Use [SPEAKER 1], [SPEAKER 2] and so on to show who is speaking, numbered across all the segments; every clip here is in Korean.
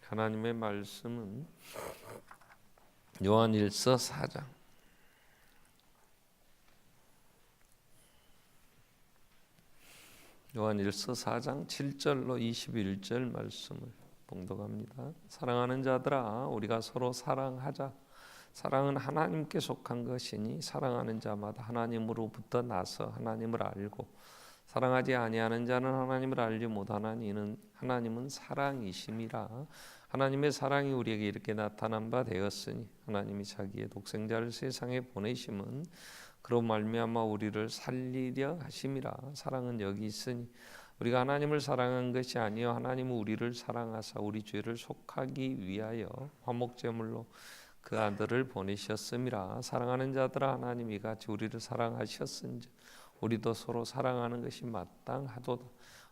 [SPEAKER 1] 하나님의 말씀은 요한일서 4장 요한일서 4장 7절로 21절 말씀을 봉독합니다. 사랑하는 자들아, 우리가 서로 사랑하자. 사랑은 하나님께 속한 것이니 사랑하는 자마다 하나님으로부터 나서 하나님을 알고 사랑하지 아니하는 자는 하나님을 알지 못하나니 이는 하나님은 사랑이심이라. 하나님의 사랑이 우리에게 이렇게 나타난 바 되었으니 하나님이 자기의 독생자를 세상에 보내심은 그로 말미암아 우리를 살리려 하심이라. 사랑은 여기 있으니 우리가 하나님을 사랑한 것이 아니요 하나님은 우리를 사랑하사 우리 죄를 속하기 위하여 화목제물로 그 아들을 보내셨음이라. 사랑하는 자들아, 하나님이 이같이 우리를 사랑하셨은즉 우리도 서로 사랑하는 것이 마땅하도다.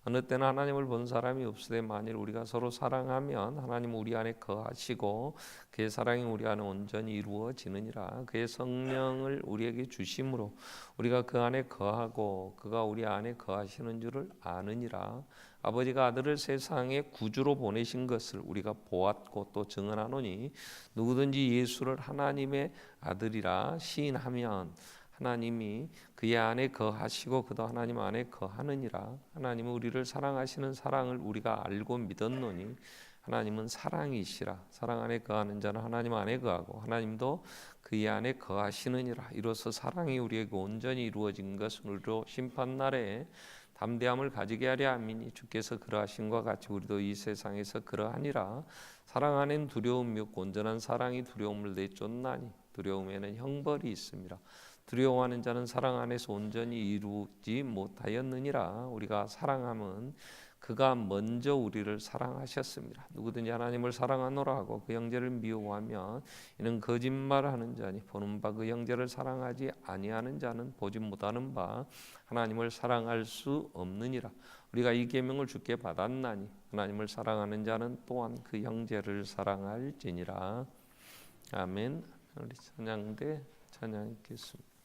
[SPEAKER 1] 어느 때는 하나님을 본 사람이 없으되 만일 우리가 서로 사랑하면 하나님은 우리 안에 거하시고 그의 사랑이 우리 안에 온전히 이루어지느니라. 그의 성령을 우리에게 주심으로 우리가 그 안에 거하고 그가 우리 안에 거하시는 줄을 아느니라. 아버지가 아들을 세상에 구주로 보내신 것을 우리가 보았고 또 증언하노니 누구든지 예수를 하나님의 아들이라 시인하면 하나님이 그의 안에 거하시고 그도 하나님 안에 거하느니라. 하나님은 우리를 사랑하시는 사랑을 우리가 알고 믿었노니 하나님은 사랑이시라. 사랑 안에 거하는 자는 하나님 안에 거하고 하나님도 그의 안에 거하시느니라. 이로써 사랑이 우리에게 온전히 이루어진 것은 우리로 심판날에 담대함을 가지게 하려 함이니 주께서 그러하신과 같이 우리도 이 세상에서 그러하니라. 사랑 안엔 두려움이 없고 온전한 사랑이 두려움을 내쫓나니 두려움에는 형벌이 있음이라. 두려워하는 자는 사랑 안에서 온전히 이루지 못하였느니라. 우리가 사랑함은 그가 먼저 우리를 사랑하셨습니다. 누구든지 하나님을 사랑하노라 하고 그 형제를 미워하면 이는 거짓말하는 자니 보는 바 그 형제를 사랑하지 아니하는 자는 보지 못하는 바 하나님을 사랑할 수 없느니라. 우리가 이 계명을 주께 받았나니 하나님을 사랑하는 자는 또한 그 형제를 사랑할지니라. 아멘. 우리 찬양대 찬양하겠습니다.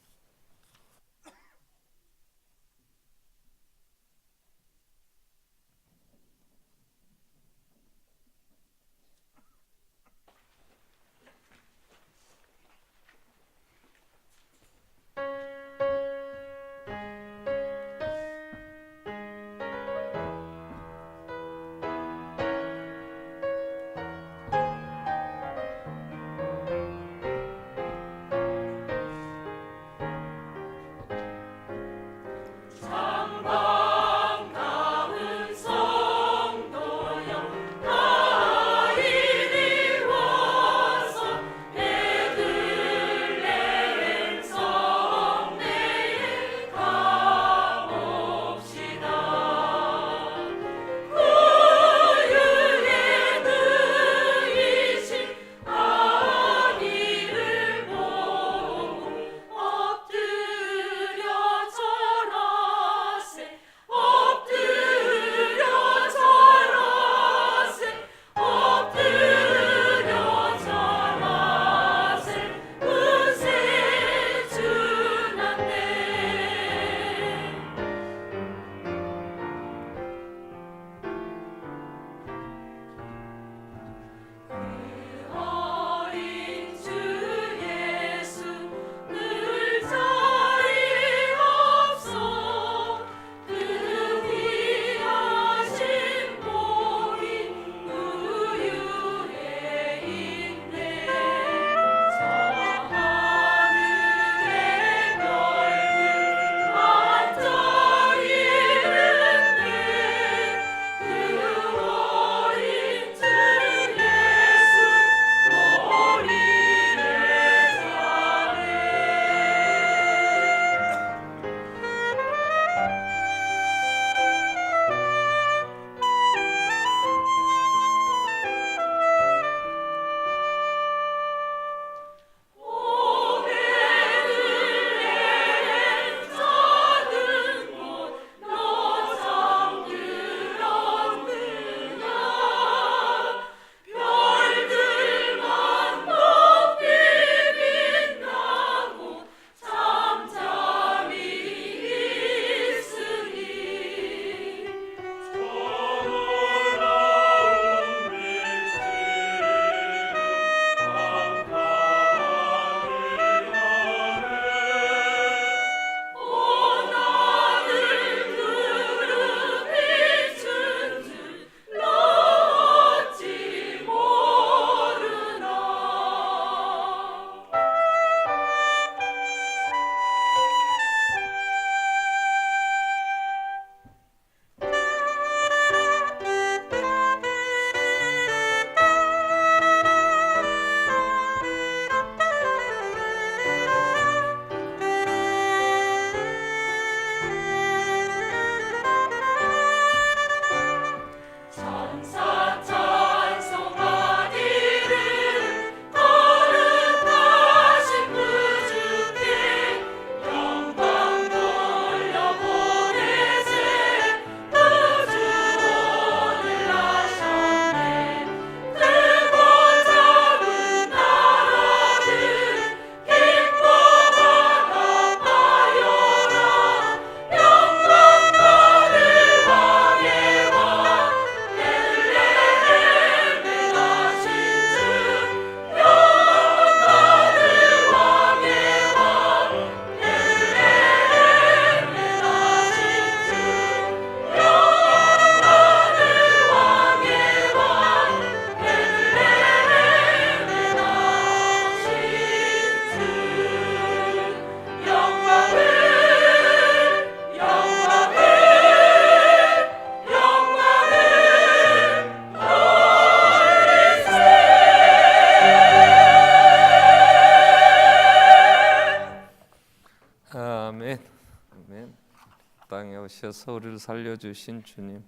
[SPEAKER 1] 계셔서 우리를 살려주신 주님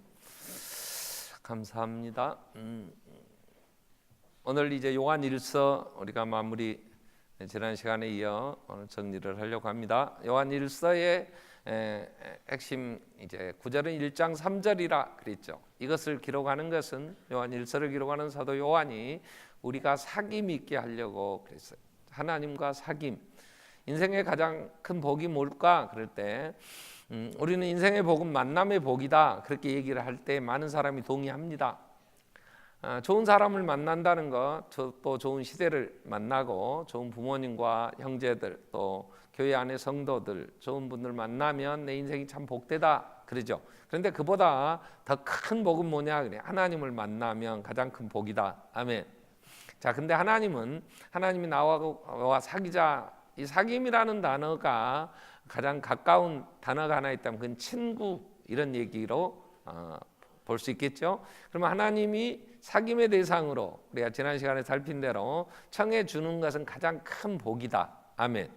[SPEAKER 1] 감사합니다. 오늘 이제 요한일서 우리가 마무리 지난 시간에 이어 오늘 정리를 하려고 합니다. 요한일서의 핵심 이제 구절은 1장 3절이라 그랬죠. 이것을 기록하는 것은 요한일서를 기록하는 사도 요한이 우리가 사귐 있게 하려고 그랬어요. 하나님과 사귐. 인생의 가장 큰 복이 뭘까? 그럴 때 우리는 인생의 복은 만남의 복이다. 그렇게 얘기를 할 때 많은 사람이 동의합니다. 좋은 사람을 만난다는 것, 또 좋은 시대를 만나고 좋은 부모님과 형제들, 또 교회 안의 성도들, 좋은 분들 만나면 내 인생이 참 복되다 그러죠. 그런데 그보다 더 큰 복은 뭐냐? 그래. 하나님을 만나면 가장 큰 복이다. 아멘. 자, 근데 하나님이 나와 사귀자. 이 사귐이라는 단어가 가장 가까운 단어가 하나 있다면 그건 친구 이런 얘기로 볼 수 있겠죠. 그러면 하나님이 사귐의 대상으로 우리가 지난 시간에 살핀 대로 청해 주는 것은 가장 큰 복이다. 아멘.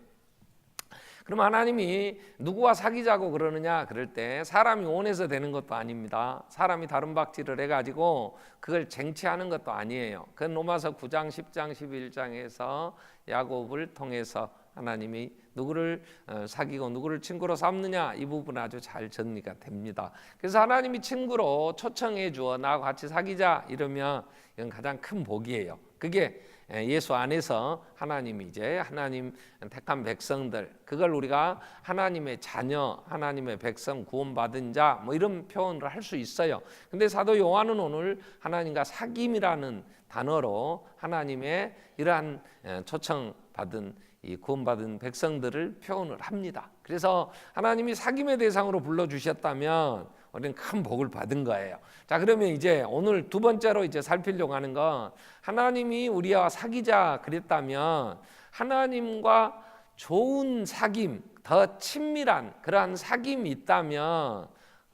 [SPEAKER 1] 그럼 하나님이 누구와 사귀자고 그러느냐? 그럴 때 사람이 원해서 되는 것도 아닙니다. 사람이 다른 박질을 해가지고 그걸 쟁취하는 것도 아니에요. 그건 로마서 9장, 10장, 11장에서 야곱을 통해서 하나님이 누구를 사귀고 누구를 친구로 삼느냐 이 부분 아주 잘 정리가 됩니다. 그래서 하나님이 친구로 초청해 주어 나와 같이 사귀자 이러면 이건 가장 큰 복이에요. 그게 예수 안에서 하나님 택한 백성들, 그걸 우리가 하나님의 자녀, 하나님의 백성, 구원받은 자 뭐 이런 표현을 할 수 있어요. 근데 사도 요한은 오늘 하나님과 사귐이라는 단어로 하나님의 이러한 초청받은 이 구원받은 백성들을 표현을 합니다. 그래서 하나님이 사귐의 대상으로 불러주셨다면 우리는 큰 복을 받은 거예요. 자, 그러면 이제 오늘 두 번째로 이제 살피려고 하는 건 하나님이 우리와 사귀자 그랬다면 하나님과 좋은 사귐, 더 친밀한 그러한 사귐이 있다면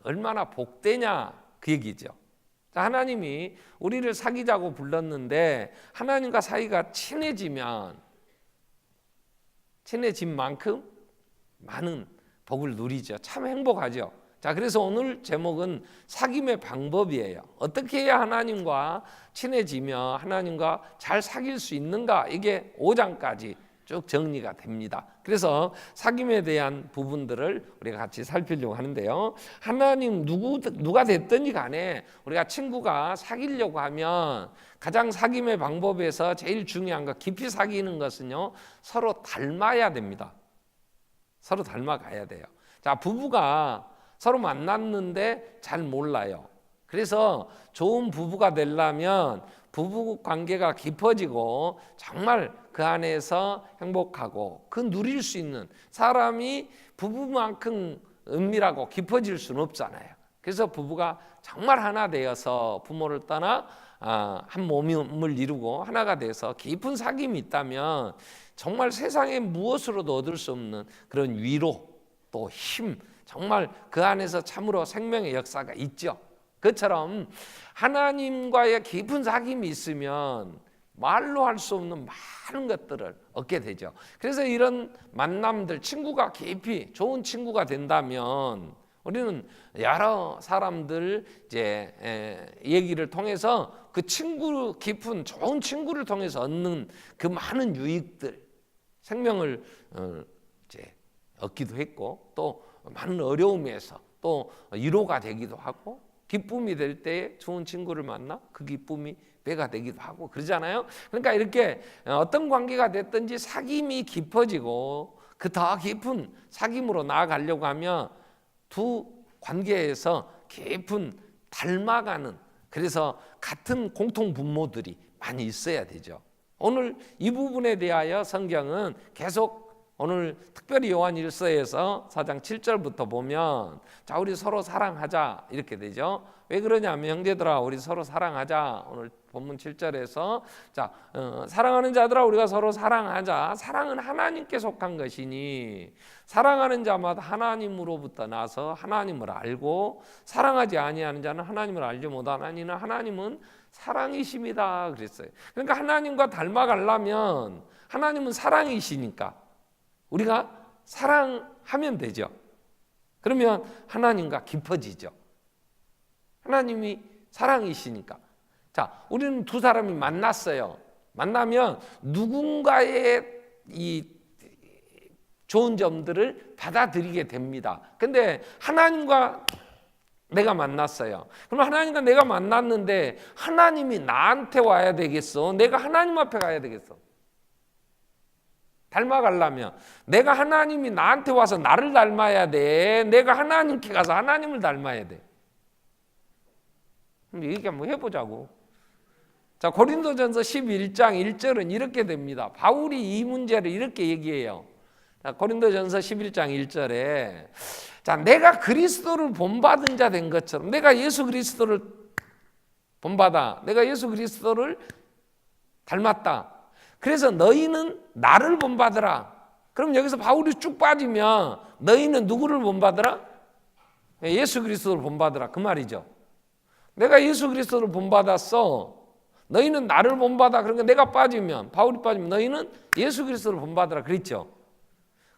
[SPEAKER 1] 얼마나 복되냐 그 얘기죠. 자, 하나님이 우리를 사귀자고 불렀는데 하나님과 사이가 친해진 만큼 많은 복을 누리죠. 참 행복하죠. 자, 그래서 오늘 제목은 사귐의 방법이에요. 어떻게 해야 하나님과 친해지며 하나님과 잘 사귈 수 있는가? 이게 5장까지 쭉 정리가 됩니다. 그래서 사귐에 대한 부분들을 우리가 같이 살피려고 하는데요. 하나님 누가 됐든지 간에 우리가 친구가 사귀려고 하면 가장 사귐의 방법에서 제일 중요한 거 깊이 사귀는 것은요. 서로 닮아야 됩니다. 서로 닮아가야 돼요. 자, 부부가 서로 만났는데 잘 몰라요. 그래서 좋은 부부가 되려면 부부 관계가 깊어지고 정말 그 안에서 행복하고 그 누릴 수 있는 사람이 부부만큼 은밀하고 깊어질 수는 없잖아요. 그래서 부부가 정말 하나 되어서 부모를 떠나 한 몸을 이루고 하나가 돼서 깊은 사귐이 있다면 정말 세상에 무엇으로도 얻을 수 없는 그런 위로 또 힘, 정말 그 안에서 참으로 생명의 역사가 있죠. 그처럼 하나님과의 깊은 사귐이 있으면 말로 할 수 없는 많은 것들을 얻게 되죠. 그래서 이런 만남들, 친구가 깊이 좋은 친구가 된다면 우리는 여러 사람들 이제 얘기를 통해서 그 친구 깊은 좋은 친구를 통해서 얻는 그 많은 유익들, 생명을 이제 얻기도 했고 또 많은 어려움에서 또 위로가 되기도 하고 기쁨이 될 때에 좋은 친구를 만나 그 기쁨이 배가 되기도 하고 그러잖아요. 그러니까 이렇게 어떤 관계가 됐든지 사귐이 깊어지고 그 더 깊은 사귐으로 나아가려고 하면 두 관계에서 깊은 닮아가는, 그래서 같은 공통 분모들이 많이 있어야 되죠. 오늘 이 부분에 대하여 성경은 계속 오늘 특별히 요한일서에서 4장 7절부터 보면 자, 우리 서로 사랑하자 이렇게 되죠. 왜 그러냐면 형제들아 우리 서로 사랑하자. 오늘 본문 7절에서 자, 사랑하는 자들아 우리가 서로 사랑하자. 사랑은 하나님께 속한 것이니 사랑하는 자마다 하나님으로부터 나서 하나님을 알고 사랑하지 아니하는 자는 하나님을 알지 못하나니는 하나님은 사랑이심이다 그랬어요. 그러니까 하나님과 닮아가려면 하나님은 사랑이시니까 우리가 사랑하면 되죠. 그러면 하나님과 깊어지죠. 하나님이 사랑이시니까. 자, 우리는 두 사람이 만났어요. 만나면 누군가의 이 좋은 점들을 받아들이게 됩니다. 근데 하나님과 내가 만났어요. 그럼 하나님과 내가 만났는데 하나님이 나한테 와야 되겠어? 내가 하나님 앞에 가야 되겠어? 닮아가려면 내가 하나님이 나한테 와서 나를 닮아야 돼? 내가 하나님께 가서 하나님을 닮아야 돼? 그럼 얘기 한번 해보자고. 자, 고린도전서 11장 1절은 이렇게 됩니다. 바울이 이 문제를 이렇게 얘기해요. 자, 고린도전서 11장 1절에 자, 내가 그리스도를 본받은 자 된 것처럼 내가 예수 그리스도를 본받아. 내가 예수 그리스도를 닮았다. 그래서 너희는 나를 본받으라. 그럼 여기서 바울이 쭉 빠지면 너희는 누구를 본받으라? 예수 그리스도를 본받으라. 그 말이죠. 내가 예수 그리스도를 본받았어. 너희는 나를 본받아. 그러니까 내가 빠지면, 바울이 빠지면 너희는 예수 그리스도를 본받으라. 그랬죠.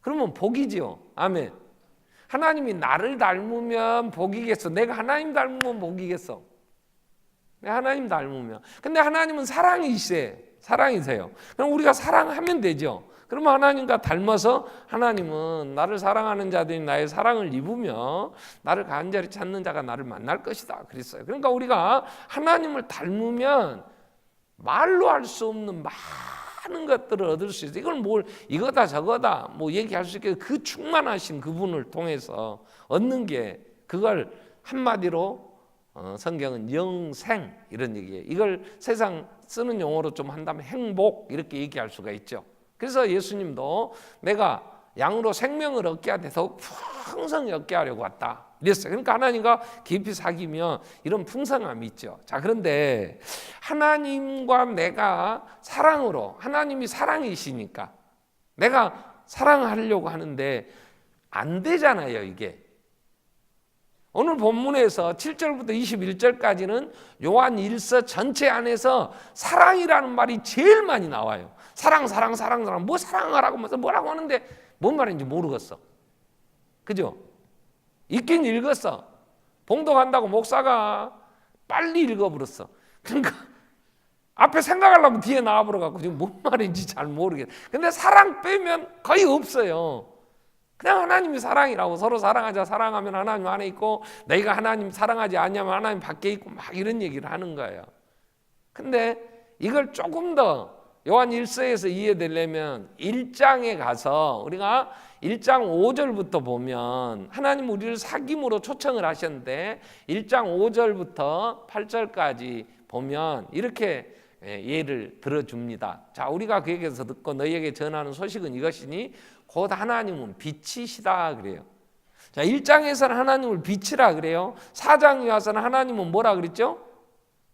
[SPEAKER 1] 그러면 복이지요. 아멘. 하나님이 나를 닮으면 복이겠어. 내가 하나님 닮으면 복이겠어. 내가 하나님 닮으면. 근데 하나님은 사랑이세요. 그럼 우리가 사랑하면 되죠. 그러면 하나님과 닮아서 하나님은 나를 사랑하는 자들이 나의 사랑을 입으며 나를 간절히 찾는 자가 나를 만날 것이다 그랬어요. 그러니까 우리가 하나님을 닮으면 말로 할 수 없는 많은 것들을 얻을 수 있어요. 이걸 뭘 이거다 저거다 뭐 얘기할 수 있게 그 충만하신 그분을 통해서 얻는 게 그걸 한마디로 성경은 영생 이런 얘기예요. 이걸 세상 쓰는 용어로 좀 한다면 행복 이렇게 얘기할 수가 있죠. 그래서 예수님도 내가 양으로 생명을 얻게 하되 더욱 풍성히 얻게 하려고 왔다 이랬어요. 그러니까 하나님과 깊이 사귀면 이런 풍성함이 있죠. 자, 그런데 하나님과 내가 사랑으로 하나님이 사랑이시니까 내가 사랑하려고 하는데 안 되잖아요. 이게 오늘 본문에서 7절부터 21절까지는 요한 1서 전체 안에서 사랑이라는 말이 제일 많이 나와요. 사랑 뭐 사랑하라고 뭐라고 하는데 뭔 말인지 모르겠어. 그죠? 읽긴 읽었어. 봉독한다고 목사가 빨리 읽어버렸어. 그러니까 앞에 생각하려면 뒤에 나와버려갖고 지금 뭔 말인지 잘 모르겠어. 근데 사랑 빼면 거의 없어요. 그냥 하나님이 사랑이라고 서로 사랑하자. 사랑하면 하나님 안에 있고 너희가 하나님 사랑하지 않냐면 하나님 밖에 있고 막 이런 얘기를 하는 거예요. 근데 이걸 조금 더 요한 1서에서 이해되려면 1장에 가서 우리가 1장 5절부터 보면 하나님 우리를 사귐으로 초청을 하셨는데 1장 5절부터 8절까지 보면 이렇게 예를 들어줍니다. 자, 우리가 그에게서 듣고 너희에게 전하는 소식은 이것이니 곧 하나님은 빛이시다 그래요. 자, 1장에서는 하나님을 빛이라 그래요. 4장에 와서는 하나님은 뭐라 그랬죠?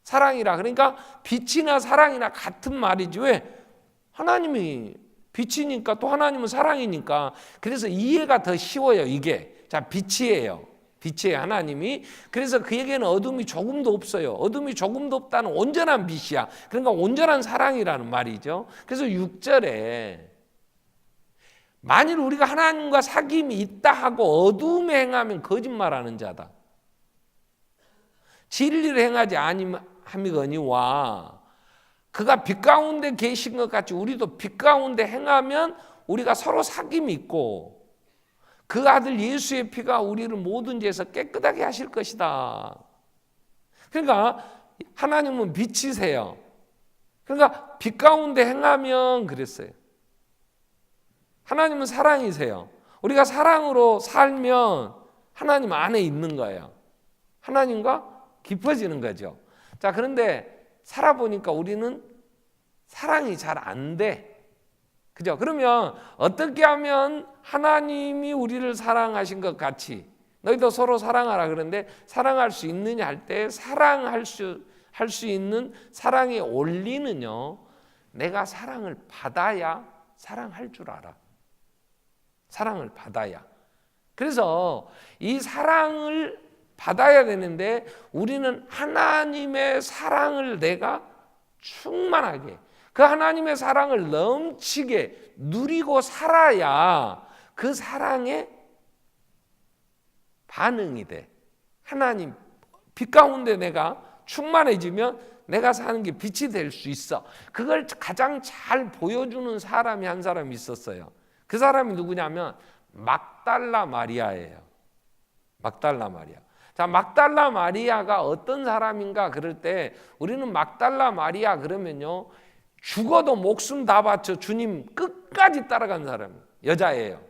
[SPEAKER 1] 사랑이라. 그러니까 빛이나 사랑이나 같은 말이지. 왜? 하나님이 빛이니까 또 하나님은 사랑이니까. 그래서 이해가 더 쉬워요. 이게. 자, 빛이에요. 하나님이. 그래서 그에게는 어둠이 조금도 없어요. 어둠이 조금도 없다는 온전한 빛이야. 그러니까 온전한 사랑이라는 말이죠. 그래서 6절에 만일 우리가 하나님과 사귐이 있다 하고 어둠에 행하면 거짓말하는 자다. 진리를 행하지 아니함이거니와 그가 빛 가운데 계신 것 같이 우리도 빛 가운데 행하면 우리가 서로 사귐이 있고 그 아들 예수의 피가 우리를 모든 죄에서 깨끗하게 하실 것이다. 그러니까 하나님은 빛이세요. 그러니까 빛 가운데 행하면 그랬어요. 하나님은 사랑이세요. 우리가 사랑으로 살면 하나님 안에 있는 거예요. 하나님과 깊어지는 거죠. 자, 그런데 살아보니까 우리는 사랑이 잘 안 돼. 그죠? 그러면 어떻게 하면 하나님이 우리를 사랑하신 것 같이 너희도 서로 사랑하라 그러는데 사랑할 수 있느냐 할 때 사랑할 수 있는 사랑의 원리는요. 내가 사랑을 받아야 사랑할 줄 알아. 사랑을 받아야. 그래서 이 사랑을 받아야 되는데 우리는 하나님의 사랑을 내가 충만하게 그 하나님의 사랑을 넘치게 누리고 살아야 그 사랑에 반응이 돼. 하나님, 빛 가운데 내가 충만해지면 내가 사는 게 빛이 될 수 있어. 그걸 가장 잘 보여주는 사람이 한 사람이 있었어요. 그 사람이 누구냐면 막달라 마리아예요. 막달라 마리아. 자, 막달라 마리아가 어떤 사람인가 그럴 때 우리는 막달라 마리아 그러면요, 죽어도 목숨 다 바쳐 주님 끝까지 따라간 사람, 여자예요.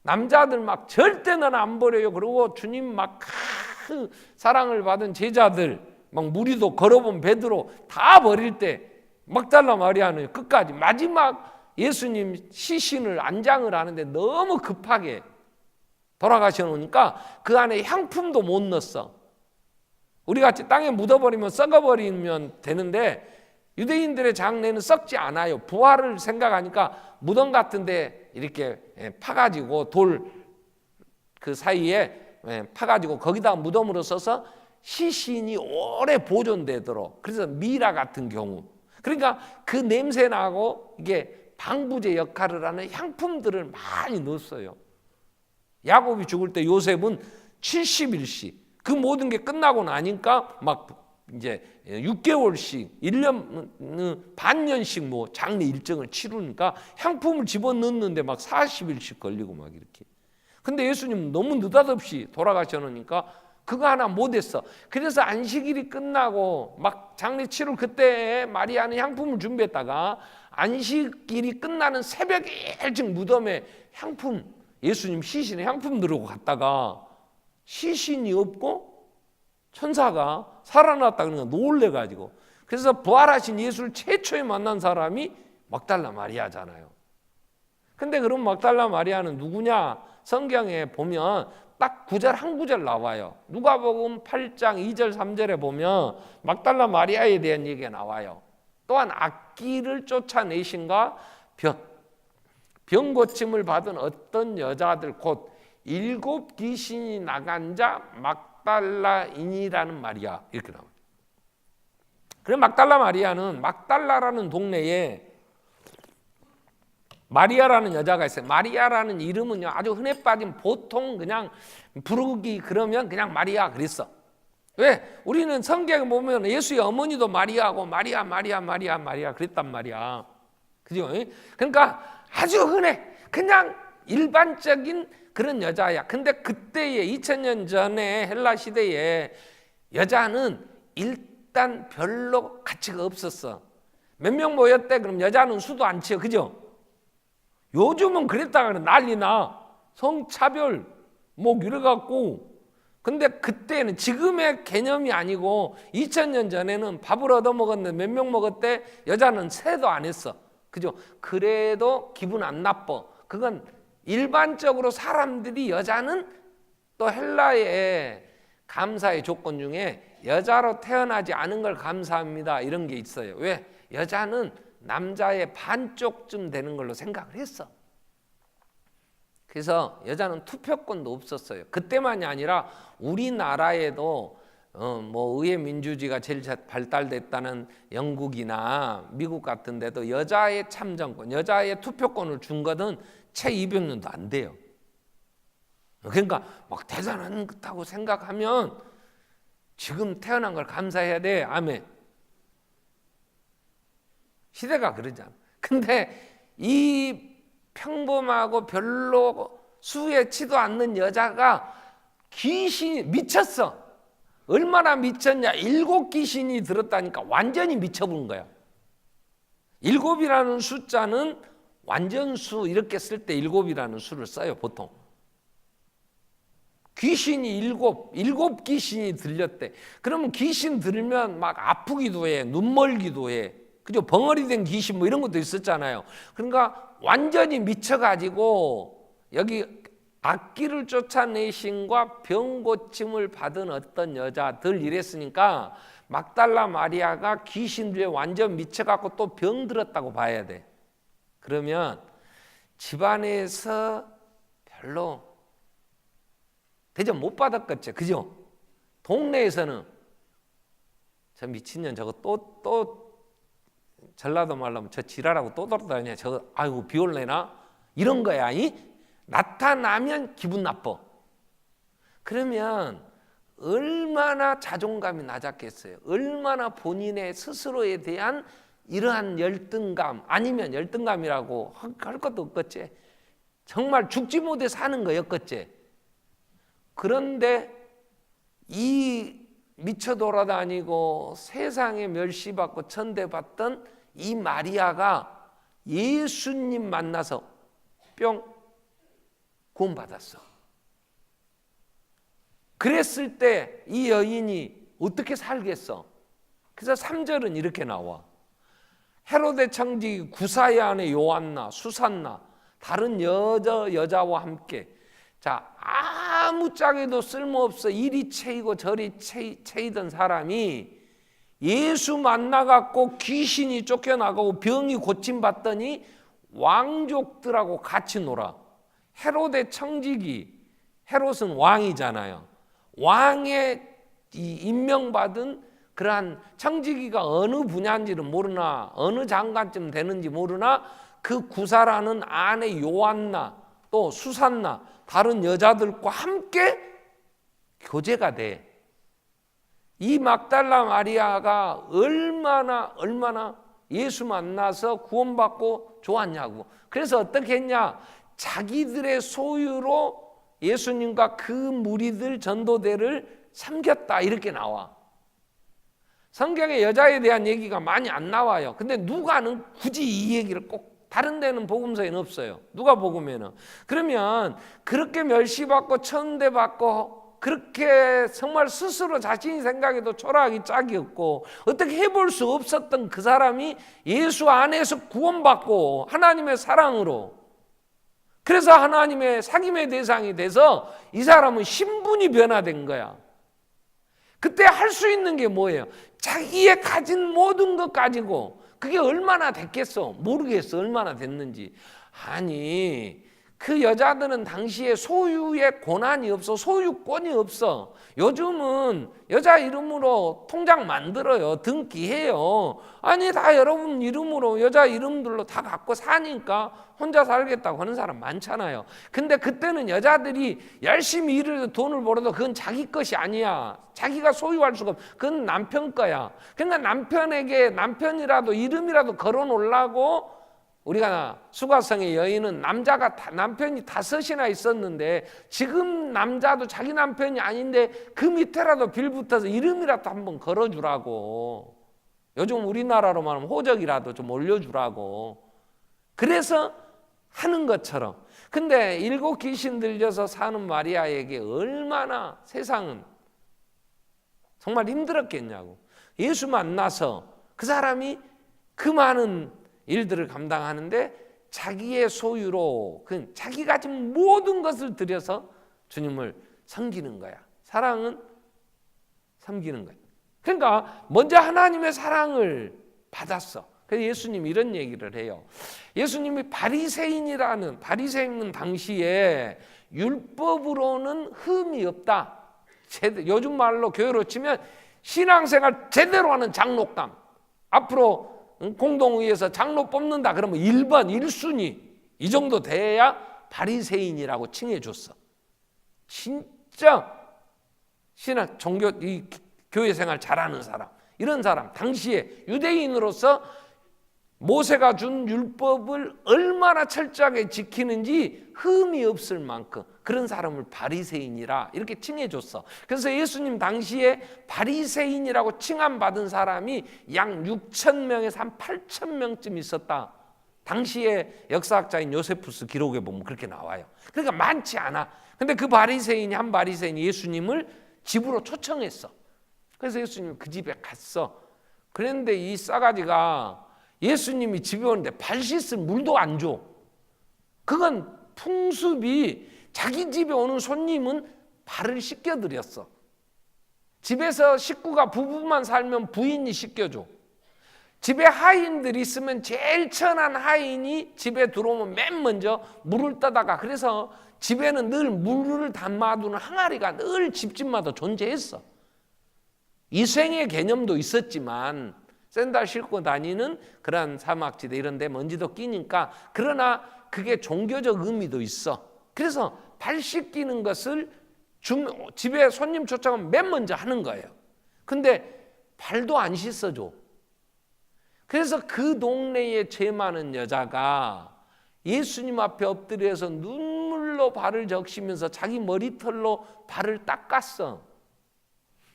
[SPEAKER 1] 남자들 막 절대 는 안 버려요. 그리고 주님 막 큰 사랑을 받은 제자들, 막 무리도 걸어본 베드로 다 버릴 때 막달라 마리아는 끝까지 마지막 예수님 시신을 안장을 하는데 너무 급하게 돌아가셔놓으니까 그 안에 향품도 못 넣었어. 우리같이 땅에 묻어버리면 썩어버리면 되는데 유대인들의 장례는 썩지 않아요. 부활을 생각하니까 무덤 같은데 이렇게 파가지고 돌 그 사이에 파가지고 거기다 무덤으로 써서 시신이 오래 보존되도록, 그래서 미라 같은 경우, 그러니까 그 냄새 나고 이게 방부제 역할을 하는 향품들을 많이 넣었어요. 야곱이 죽을 때 요셉은 70일씩 그 모든 게 끝나고 나니까 막 이제 6개월씩 1년 반년씩 뭐 장례 일정을 치르니까 향품을 집어넣는데 막 40일씩 걸리고 막 이렇게. 근데 예수님 너무 느닷없이 돌아가셔놓으니까 그거 하나 못했어. 그래서 안식일이 끝나고 막 장례 치를 그때 마리아는 향품을 준비했다가 안식일이 끝나는 새벽 일찍 무덤에 향품, 예수님 시신에 향품 들고 갔다가 시신이 없고 천사가 살아났다 그러니까 놀래가지고, 그래서 부활하신 예수를 최초에 만난 사람이 막달라 마리아잖아요. 근데 그럼 막달라 마리아는 누구냐? 성경에 보면 딱 구절 한 구절 나와요. 누가복음 8장 2절 3절에 보면 막달라 마리아에 대한 얘기가 나와요. 또한 악기를 쫓아내신가 병 고침을 받은 어떤 여자들 곧 7 귀신이 나간 자 막달라인이라는 마리아, 이렇게 나와요. 그래서 막달라 마리아는 막달라라는 동네에 마리아라는 여자가 있어요. 마리아라는 이름은요 아주 흔해 빠진 보통 그냥 부르기 그러면 그냥 마리아 그랬어. 왜? 우리는 성경에 보면 예수의 어머니도 마리아고 마리아 그랬단 말이야. 그죠? 그러니까 아주 흔해. 그냥 일반적인 그런 여자야. 근데 그때에 2000년 전에 헬라 시대에 여자는 일단 별로 가치가 없었어. 몇 명 모였대? 그럼 여자는 수도 안 치요. 그죠? 요즘은 그랬다가 난리나. 성차별 뭐 이래갖고. 근데 그때는 지금의 개념이 아니고 2000년 전에는 밥을 얻어먹었는데 몇 명 먹었대? 여자는 세도 안 했어. 그죠? 그래도 기분 안 나빠. 그건 일반적으로 사람들이, 여자는 또 헬라의 감사의 조건 중에 여자로 태어나지 않은 걸 감사합니다 이런 게 있어요. 왜? 여자는 남자의 반쪽쯤 되는 걸로 생각을 했어. 그래서 여자는 투표권도 없었어요. 그때만이 아니라 우리나라에도 뭐 의회 민주주의가 제일 발달됐다는 영국이나 미국 같은 데도 여자의 참정권, 여자의 투표권을 준 것은 채 200년도 안 돼요. 그러니까 막 대단하다고 생각하면 지금 태어난 걸 감사해야 돼. 아멘. 시대가 그러잖아. 근데 이 평범하고 별로 수에 치도 않는 여자가 귀신이 미쳤어. 얼마나 미쳤냐? 7 귀신이 들었다니까 완전히 미쳐본 거야. 7이라는 숫자는 완전수 이렇게 쓸 때 7이라는 수를 써요 보통. 귀신이 7 귀신이 들렸대. 그러면 귀신 들면 막 아프기도 해, 눈멀기도 해. 그죠? 벙어리 된 귀신 뭐 이런 것도 있었잖아요. 그러니까 완전히 미쳐가지고 여기 악기를 쫓아내신과 병 고침을 받은 어떤 여자들 이랬으니까 막달라 마리아가 귀신들에 완전 미쳐갖고 또 병 들었다고 봐야 돼. 그러면 집안에서 별로 대접 못 받았겠죠. 그죠? 동네에서는 저 미친년 저거 또 전라도 말로 저 지랄하고 또 돌아다니냐, 저거 아이고 비올래나 이런 거야. 나타나면 기분 나빠. 그러면 얼마나 자존감이 낮았겠어요. 얼마나 본인의 스스로에 대한 이러한 열등감, 아니면 열등감이라고 할 것도 없겠지. 정말 죽지 못해 사는 거였겠지. 그런데 이 미쳐 돌아다니고 세상에 멸시받고 천대받던 이 마리아가 예수님 만나서 뿅 구원받았어. 그랬을 때 이 여인이 어떻게 살겠어? 그래서 3절은 이렇게 나와. 헤로데 청지 구사의 아내 요한나, 수산나, 다른 여자와 함께, 자, 아무짝에도 쓸모없어 이리 채이고 저리 채이던 사람이 예수 만나갖고 귀신이 쫓겨나가고 병이 고침받더니 왕족들하고 같이 놀아. 헤로데 청지기, 헤롯은 왕이잖아요. 왕의 임명받은 그러한 청지기가 어느 분야인지는 모르나, 어느 장관쯤 되는지 모르나, 그 구사라는 아내 요한나, 또 수산나, 다른 여자들과 함께 교제가 돼. 이 막달라 마리아가 얼마나 예수 만나서 구원받고 좋았냐고. 그래서 어떻게 했냐? 자기들의 소유로 예수님과 그 무리들 전도대를 섬겼다, 이렇게 나와. 성경에 여자에 대한 얘기가 많이 안 나와요. 근데 누가는 굳이 이 얘기를 꼭, 다른 데는 복음서에는 없어요. 누가 복음에는. 그러면 그렇게 멸시받고 천대받고 그렇게 정말 스스로 자신이 생각해도 초라하기 짝이 없고 어떻게 해볼 수 없었던 그 사람이 예수 안에서 구원받고 하나님의 사랑으로, 그래서 하나님의 사귐의 대상이 돼서 이 사람은 신분이 변화된 거야. 그때 할 수 있는 게 뭐예요? 자기의 가진 모든 것 가지고, 그게 얼마나 됐겠어? 모르겠어, 얼마나 됐는지. 아니, 그 여자들은 당시에 소유의 권한이 없어, 소유권이 없어. 요즘은 여자 이름으로 통장 만들어요, 등기해요. 아니, 다 여러분 이름으로, 여자 이름들로 다 갖고 사니까 혼자 살겠다고 하는 사람 많잖아요. 근데 그때는 여자들이 열심히 일을 해서 돈을 벌어도 그건 자기 것이 아니야. 자기가 소유할 수가 없어. 그건 남편 거야. 그러니까 남편에게 남편이라도 이름이라도 걸어놓으려고, 우리가 수가성의 여인은 남편이 5이나 있었는데 지금 남자도 자기 남편이 아닌데 그 밑에라도 빌붙어서 이름이라도 한번 걸어주라고. 요즘 우리나라로 말하면 호적이라도 좀 올려주라고. 그래서 하는 것처럼. 근데 7 귀신 들려서 사는 마리아에게 얼마나 세상은 정말 힘들었겠냐고. 예수 만나서 그 사람이 그 많은 일들을 감당하는데 자기의 소유로 자기 가진 모든 것을 들여서 주님을 섬기는 거야. 사랑은 섬기는 거야. 그러니까 먼저 하나님의 사랑을 받았어. 그래서 예수님이 이런 얘기를 해요. 예수님이 바리새인은 당시에 율법으로는 흠이 없다. 요즘 말로 교회로 치면 신앙생활 제대로 하는 장로감. 앞으로 공동의에서 장로 뽑는다 그러면 1번 1순위 이 정도 돼야 바리새인이라고 칭해줬어. 진짜 신학 종교 이 교회 생활 잘하는 사람, 이런 사람, 당시에 유대인으로서 모세가 준 율법을 얼마나 철저하게 지키는지 흠이 없을 만큼 그런 사람을 바리새인이라 이렇게 칭해줬어. 그래서 예수님 당시에 바리새인이라고 칭함받은 사람이 약 6,000명에서 한 8,000명쯤 있었다. 당시에 역사학자인 요세푸스 기록에 보면 그렇게 나와요. 그러니까 많지 않아. 근데 그 한 바리새인이 예수님을 집으로 초청했어. 그래서 예수님이 그 집에 갔어. 그런데 이 싸가지가 예수님이 집에 오는데 발 씻을 물도 안 줘. 그건 풍습이, 자기 집에 오는 손님은 발을 씻겨드렸어. 집에서 식구가 부부만 살면 부인이 씻겨줘. 집에 하인들이 있으면 제일 천한 하인이 집에 들어오면 맨 먼저 물을 떠다가, 그래서 집에는 늘 물을 담아두는 항아리가 늘 집집마다 존재했어. 위생의 개념도 있었지만 샌들 신고 다니는 그런 사막지대 이런 데 먼지도 끼니까, 그러나 그게 종교적 의미도 있어. 그래서 발 씻기는 것을 집에 손님 초청하면 맨 먼저 하는 거예요. 근데 발도 안 씻어줘. 그래서 그 동네에 죄 많은 여자가 예수님 앞에 엎드려서 눈물로 발을 적시면서 자기 머리털로 발을 닦았어.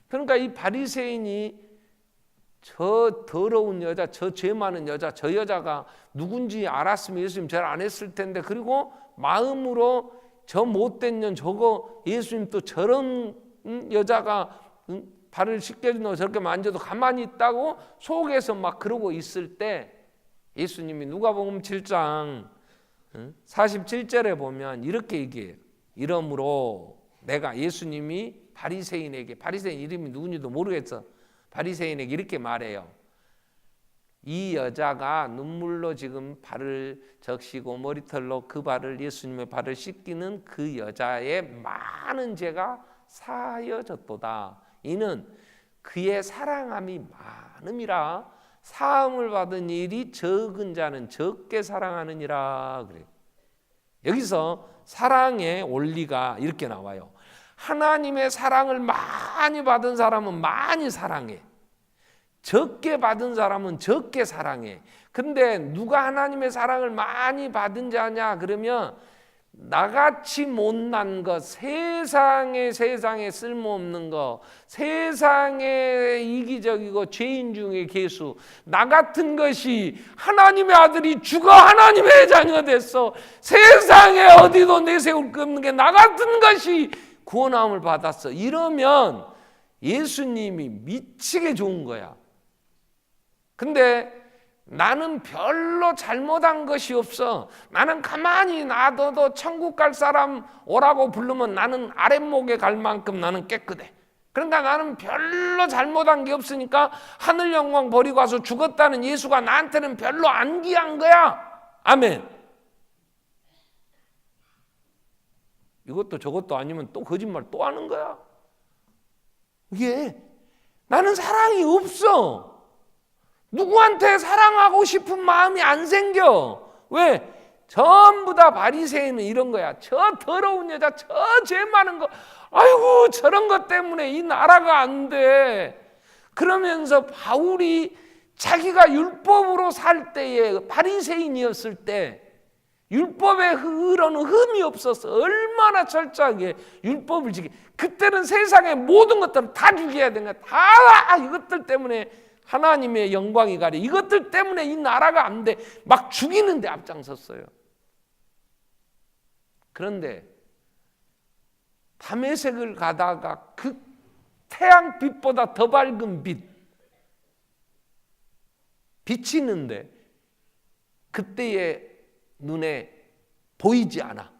[SPEAKER 1] 그러니까 이 바리새인이 저 더러운 여자, 저 죄 많은 여자, 저 여자가 누군지 알았으면 예수님 절 안 했을 텐데, 그리고 마음으로 저 못된 년 저거 예수님 또 저런 여자가 발을 씻겨준다고 저렇게 만져도 가만히 있다고 속에서 막 그러고 있을 때 예수님이 누가복음 7장 47절에 보면 이렇게 얘기해요. 이러므로 내가, 예수님이 바리새인에게, 바리새인 이름이 누군지도 모르겠어, 바리새인에게 이렇게 말해요. 이 여자가 눈물로 지금 발을 적시고 머리털로 그 발을, 예수님의 발을 씻기는 그 여자의 많은 죄가 사하여졌도다. 이는 그의 사랑함이 많음이라 사함을 받은 일이 적은 자는 적게 사랑하느니라 그래요. 여기서 사랑의 원리가 이렇게 나와요. 하나님의 사랑을 많이 받은 사람은 많이 사랑해. 적게 받은 사람은 적게 사랑해. 근데 누가 하나님의 사랑을 많이 받은 자냐 그러면 나같이 못난 것, 세상에 쓸모없는 것, 세상에 이기적이고 죄인 중에 괴수, 나 같은 것이 하나님의 아들이 죽어 하나님의 자녀가 됐어. 세상에 어디도 내세울 거 없는 게 나 같은 것이 구원함을 받았어. 이러면 예수님이 미치게 좋은 거야. 근데 나는 별로 잘못한 것이 없어. 나는 가만히 놔둬도 천국 갈 사람 오라고 부르면 나는 아랫목에 갈 만큼 나는 깨끗해. 그러니까 나는 별로 잘못한 게 없으니까 하늘 영광 버리고 와서 죽었다는 예수가 나한테는 별로 안 귀한 거야. 아멘. 이것도 저것도 아니면 또 거짓말 또 하는 거야. 이게 나는 사랑이 없어. 누구한테 사랑하고 싶은 마음이 안 생겨. 왜? 전부 다 바리새인은 이런 거야. 저 더러운 여자, 저 죄 많은 거, 아이고 저런 것 때문에 이 나라가 안 돼. 그러면서 바울이 자기가 율법으로 살 때에, 바리새인이었을 때 율법에 흐르는 흠이 없어서 얼마나 철저하게 율법을 지키. 그때는 세상의 모든 것들을 다 죽여야 되는 거야. 다 이것들 때문에 하나님의 영광이 가려. 이것들 때문에 이 나라가 안 돼. 막 죽이는데 앞장섰어요. 그런데 다메섹을 가다가 그 태양빛보다 더 밝은 빛이 있는데 그때의 눈에 보이지 않아.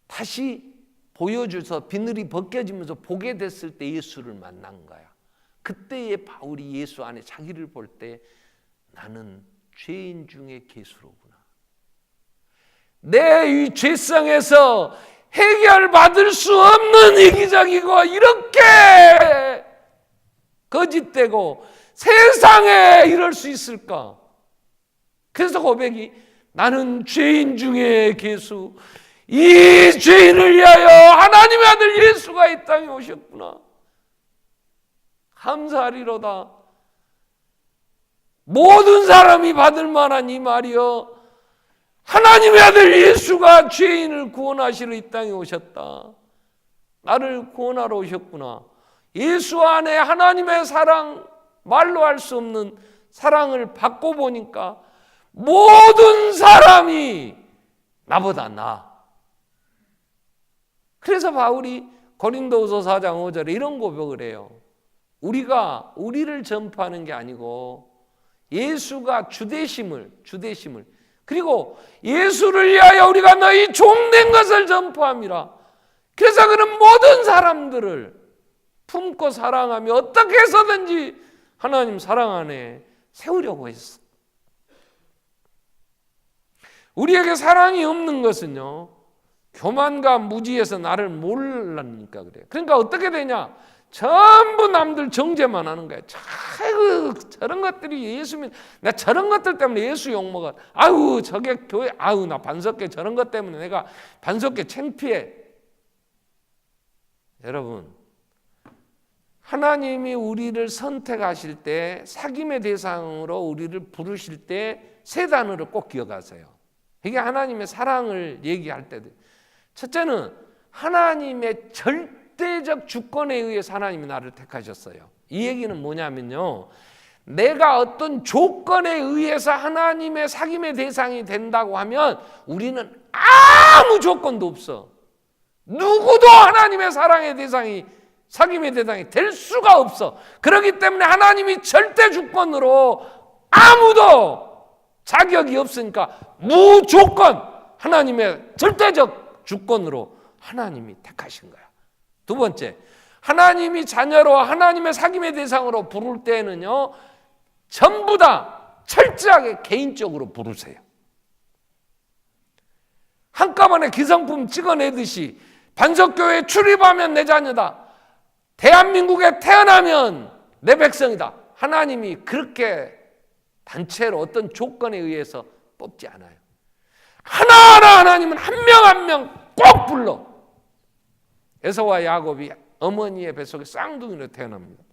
[SPEAKER 1] 다시 보여줘서 비늘이 벗겨지면서 보게 됐을 때 예수를 만난 거야. 그때의 바울이 예수 안에 자기를 볼 때 나는 죄인 중에 괴수로구나. 내 이 죄성에서 해결받을 수 없는 이기적이고 이렇게 거짓되고 세상에 이럴 수 있을까? 그래서 고백이 나는 죄인 중에 괴수, 이 죄인을 위하여 하나님의 아들 예수가 이 땅에 오셨구나. 감사하리로다. 모든 사람이 받을 만한 이 말이여, 하나님의 아들 예수가 죄인을 구원하시러 이 땅에 오셨다. 나를 구원하러 오셨구나. 예수 안에 하나님의 사랑, 말로 할 수 없는 사랑을 받고 보니까 모든 사람이 나보다 나아. 그래서 바울이 고린도후서 4장 5절에 이런 고백을 해요. 우리가 우리를 전파하는 게 아니고 예수가 주되심을, 그리고 예수를 위하여 우리가 너희 종된 것을 전파함이라. 그래서 그런 모든 사람들을 품고 사랑하며 어떻게 해서든지 하나님 사랑 안에 세우려고 했어. 우리에게 사랑이 없는 것은요, 교만과 무지에서 나를 몰라니까 그래요. 그러니까 어떻게 되냐? 전부 남들 정죄만 하는 거야. 저런 것들이 예수님, 나 저런 것들 때문에 예수 욕먹어. 아유 저게 교회, 아유 나 반석계 저런 것 때문에 내가 반석계 창피해. 여러분, 하나님이 우리를 선택하실 때, 사귐의 대상으로 우리를 부르실 때 세 단어를 꼭 기억하세요. 이게 하나님의 사랑을 얘기할 때도, 첫째는 하나님의 절대적 주권에 의해서 하나님이 나를 택하셨어요. 이 얘기는 뭐냐면요, 내가 어떤 조건에 의해서 하나님의 사귐의 대상이 된다고 하면 우리는 아무 조건도 없어. 누구도 하나님의 사랑의 대상이, 사귐의 대상이 될 수가 없어. 그렇기 때문에 하나님이 절대 주권으로 아무도 자격이 없으니까 무조건 하나님의 절대적 주권으로 하나님이 택하신 거야. 두 번째, 하나님이 자녀로 하나님의 사귐의 대상으로 부를 때는요, 전부 다 철저하게 개인적으로 부르세요. 한꺼번에 기성품 찍어내듯이 반석교회에 출입하면 내 자녀다, 대한민국에 태어나면 내 백성이다. 하나님이 그렇게 단체로 어떤 조건에 의해서 뽑지 않아요. 하나하나 하나님은 한 명 한 명 꼭 불러. 에서와 야곱이 어머니의 뱃속에 쌍둥이로 태어납니다.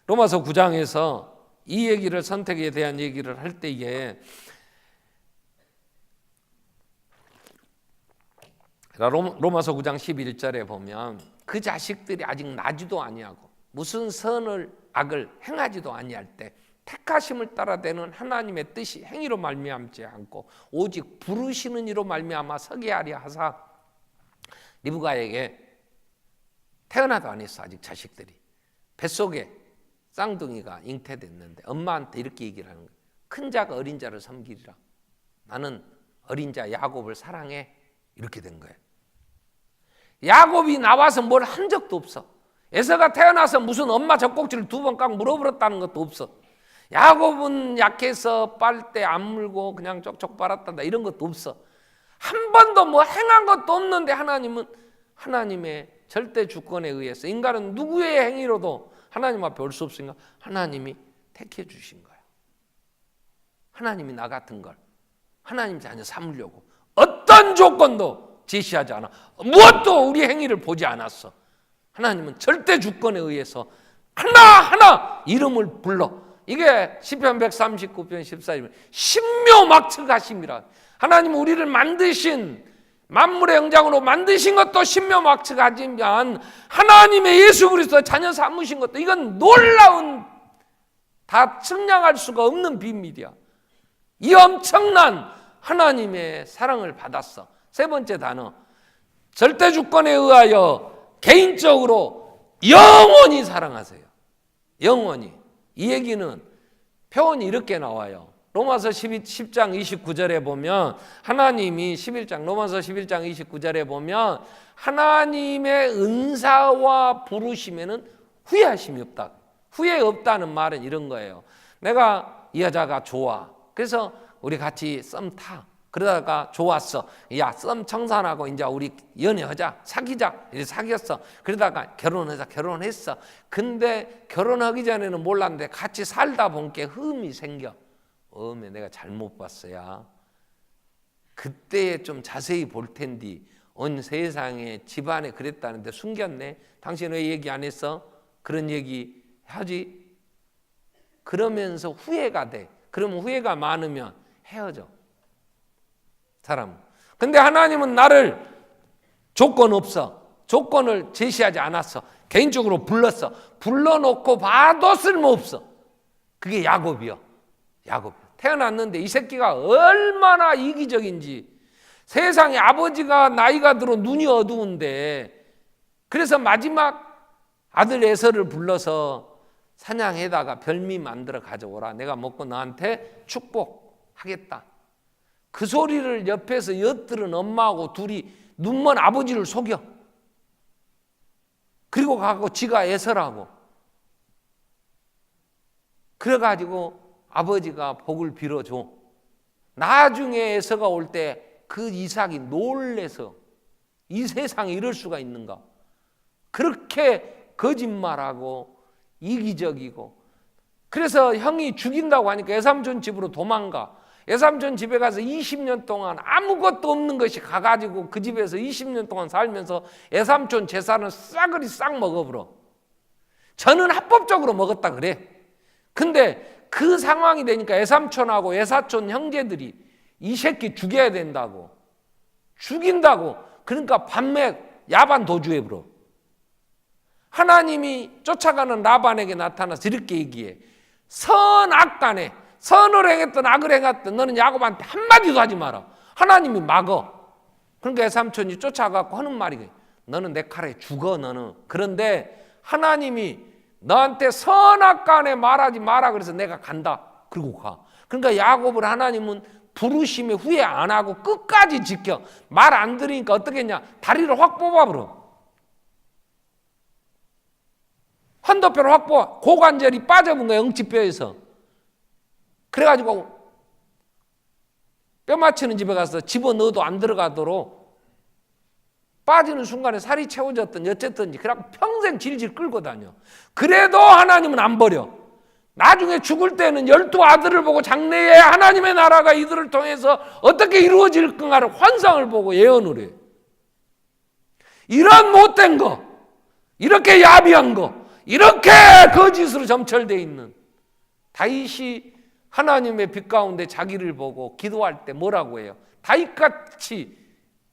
[SPEAKER 1] 로마서 9장에서 이 얘기를, 선택에 대한 얘기를 할 때에 로마서 9장 11절에 보면 그 자식들이 아직 나지도 아니하고 무슨 선을 악을 행하지도 아니할 때 택하심을 따라되는 하나님의 뜻이 행위로 말미암지 않고 오직 부르시는 이로 말미암아 서게 하려 하사, 리브가에게 태어나도 안 했어. 아직 자식들이 뱃속에 쌍둥이가 잉태됐는데 엄마한테 이렇게 얘기를 하는 거예요. 큰 자가 어린 자를 섬기리라. 나는 어린 자 야곱을 사랑해. 이렇게 된 거예요. 야곱이 나와서 뭘 한 적도 없어. 에서가 태어나서 무슨 엄마 젖꼭지를 2번 꽉 물어버렸다는 것도 없어. 야곱은 약해서 빨대 안 물고 그냥 쪽쪽 빨았단다, 이런 것도 없어. 한 번도 뭐 행한 것도 없는데 하나님은 하나님의 절대 주권에 의해서, 인간은 누구의 행위로도 하나님 앞에 올 수 없으니까 하나님이 택해 주신 거야. 하나님이 나 같은 걸 하나님 자녀 삼으려고 어떤 조건도 제시하지 않아. 무엇도 우리 행위를 보지 않았어. 하나님은 절대 주권에 의해서 하나하나 이름을 불러. 이게 시편 139편 14절 신묘막측하심이라. 하나님은 우리를 만드신, 만물의 영장으로 만드신 것도 신묘막측하지만 하나님의 예수 그리스도 자녀 삼으신 것도, 이건 놀라운, 다 측량할 수가 없는 비밀이야. 이 엄청난 하나님의 사랑을 받았어. 세 번째 단어, 절대 주권에 의하여 개인적으로 영원히 사랑하세요. 영원히. 이 얘기는 표현이 이렇게 나와요. 로마서 10장 29절에 보면 하나님이, 11장 로마서 11장 29절에 보면 하나님의 은사와 부르심에는 후회하심이 없다. 후회 없다는 말은 이런 거예요. 내가 이 여자가 좋아. 그래서 우리 같이 썸 타. 그러다가 좋았어. 야, 썸 청산하고 이제 우리 연애하자, 사귀자. 이렇게 사귀었어. 그러다가 결혼하자, 결혼했어. 근데 결혼하기 전에는 몰랐는데 같이 살다 보니까 흠이 생겨. 어메, 내가 잘못 봤어야. 그때 좀 자세히 볼 텐데 온 세상에 집안에 그랬다는데 숨겼네. 당신 왜 얘기 안 했어? 그런 얘기 하지. 그러면서 후회가 돼. 그러면 후회가 많으면 헤어져. 사람. 근데 하나님은 나를 조건 없어. 조건을 제시하지 않았어. 개인적으로 불렀어. 불러놓고 봐도 쓸모없어. 그게 야곱이요. 야곱. 태어났는데 이 새끼가 얼마나 이기적인지. 세상에 아버지가 나이가 들어 눈이 어두운데, 그래서 마지막 아들 에서를 불러서 사냥해다가 별미 만들어 가져오라. 내가 먹고 너한테 축복하겠다. 그 소리를 옆에서 엿들은 엄마하고 둘이 눈먼 아버지를 속여. 그리고 가고 지가 에서라고. 그래가지고 아버지가 복을 빌어줘. 나중에 에서가 올 때 그 이삭이 놀래서 이 세상에 이럴 수가 있는가. 그렇게 거짓말하고 이기적이고. 그래서 형이 죽인다고 하니까 외삼촌 집으로 도망가. 외삼촌 집에 가서 20년 동안 아무것도 없는 것이 가가지고 그 집에서 20년 동안 살면서 외삼촌 재산을 싸그리 싹 먹어버려. 저는 합법적으로 먹었다 그래. 근데 그 상황이 되니까 외삼촌하고 외사촌 형제들이 이 새끼 죽여야 된다고, 죽인다고. 그러니까 밤에 야반 도주해버려. 하나님이 쫓아가는 라반에게 나타나서 이렇게 얘기해. 선악간에 선을 행했든 악을 행했든 너는 야곱한테 한마디도 하지 마라. 하나님이 막어. 그러니까 외삼촌이 쫓아가고 하는 말이, 너는 내 칼에 죽어 너는. 그런데 하나님이 너한테 선악간에 말하지 마라 그래서 내가 간다. 그리고 가. 그러니까 야곱을 하나님은 부르심에 후회 안 하고 끝까지 지켜. 말 안 들으니까 어떻게 했냐, 다리를 확 뽑아버려. 환도뼈를 확 뽑아. 고관절이 빠져본 거야, 응치뼈에서. 그래가지고 뼈 맞추는 집에 가서 집어넣어도 안 들어가도록 빠지는 순간에 살이 채워졌든 어쨌든지 그래갖고 평생 질질 끌고 다녀. 그래도 하나님은 안 버려. 나중에 죽을 때는 12아들을 보고 장래에 하나님의 나라가 이들을 통해서 어떻게 이루어질 건가를 환상을 보고 예언을 해. 이런 못된 거, 이렇게 야비한 거, 이렇게 거짓으로 점철되어 있는 다윗이 하나님의 빛 가운데 자기를 보고 기도할 때 뭐라고 해요? 다윗같이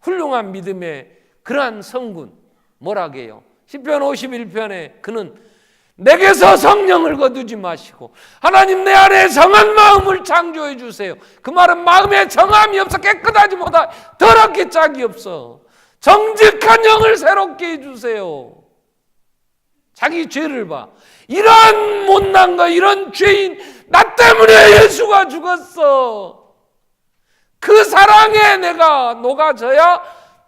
[SPEAKER 1] 훌륭한 믿음의 그러한 성군 뭐라고 해요? 시편 51편에 그는 내게서 성령을 거두지 마시고 하나님 내 안에 정한 마음을 창조해 주세요. 그 말은 마음에 정함이 없어 깨끗하지 못하 더럽게 짝이 없어. 정직한 영을 새롭게 해주세요. 자기 죄를 봐. 이런 못난 거, 이런 죄인 나 때문에 예수가 죽었어. 그 사랑에 내가 녹아져야